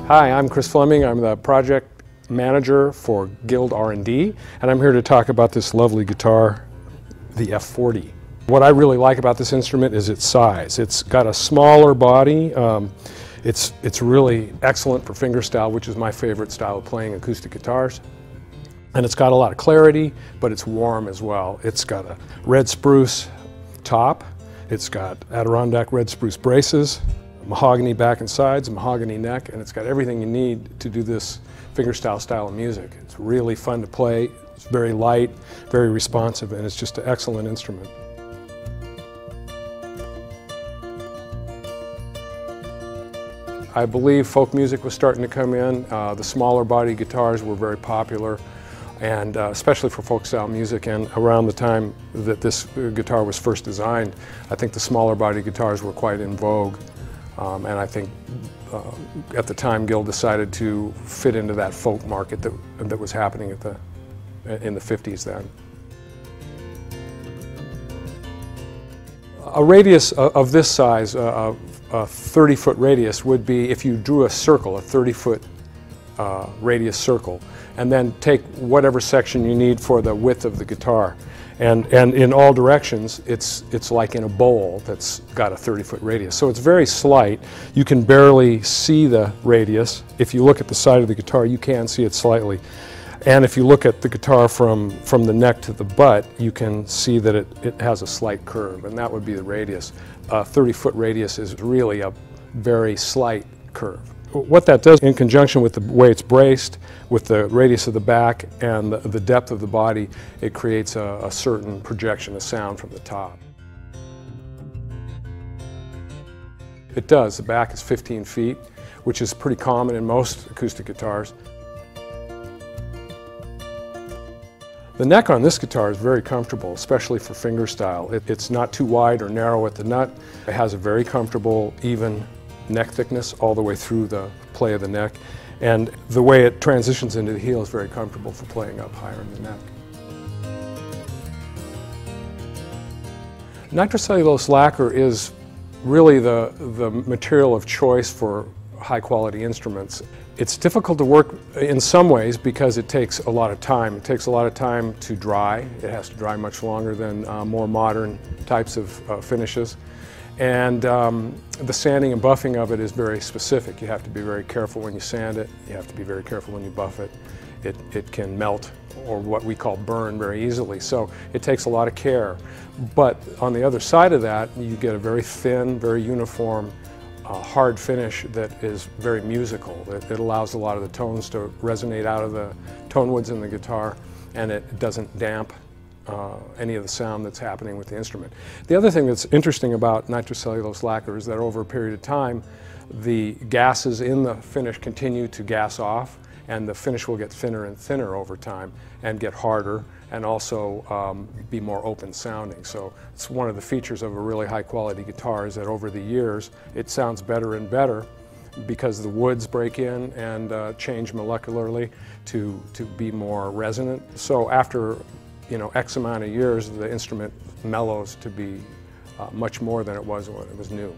Hi, I'm Chris Fleming. I'm the project manager for Guild R&D, and I'm here to talk about this lovely guitar, the F-40. What I really like about this instrument is its size. It's got a smaller body. It's really excellent for fingerstyle, which is my favorite style of playing acoustic guitars. And it's got a lot of clarity, but it's warm as well. It's got a red spruce top. It's got Adirondack red spruce braces, mahogany back and sides, mahogany neck, and it's got everything you need to do this fingerstyle style of music. It's really fun to play. It's very light, very responsive, and it's just an excellent instrument. I believe folk music was starting to come in. The smaller body guitars were very popular, and especially for folk style music. And around the time that this guitar was first designed, I think the smaller body guitars were quite in vogue. And I think at the time Guild decided to fit into that folk market that was happening in the 50s then. A radius of this size, a 30-foot radius, would be if you drew a circle, a 30-foot radius circle, and then take whatever section you need for the width of the guitar. And in all directions, it's like in a bowl that's got a 30-foot radius. So it's very slight. You can barely see the radius. If you look at the side of the guitar, you can see it slightly. And if you look at the guitar from the neck to the butt, you can see that it has a slight curve, and that would be the radius. A 30-foot radius is really a very slight curve. What that does, in conjunction with the way it's braced, with the radius of the back and the depth of the body, it creates a certain projection of sound from the top. It does. The back is 15 feet, which is pretty common in most acoustic guitars. The neck on this guitar is very comfortable, especially for fingerstyle. It's not too wide or narrow at the nut. It has a very comfortable, even neck thickness all the way through the play of the neck, and the way it transitions into the heel is very comfortable for playing up higher in the neck. Nitrocellulose lacquer is really the material of choice for high quality instruments. It's difficult to work in some ways because it takes a lot of time. It takes a lot of time to dry. It has to dry much longer than more modern types of finishes. And the sanding and buffing of it is very specific. You have to be very careful when you sand it. You have to be very careful when you buff it. It can melt, or what we call burn, very easily. So it takes a lot of care. But on the other side of that, you get a very thin, very uniform, hard finish that is very musical. It allows a lot of the tones to resonate out of the tone woods in the guitar, and it doesn't damp any of the sound that's happening with the instrument. The other thing that's interesting about nitrocellulose lacquer is that over a period of time, the gases in the finish continue to gas off, and the finish will get thinner and thinner over time and get harder, and also be more open sounding. So it's one of the features of a really high quality guitar is that over the years it sounds better and better because the woods break in and change molecularly to be more resonant. So after X amount of years, the instrument mellows to be much more than it was when it was new.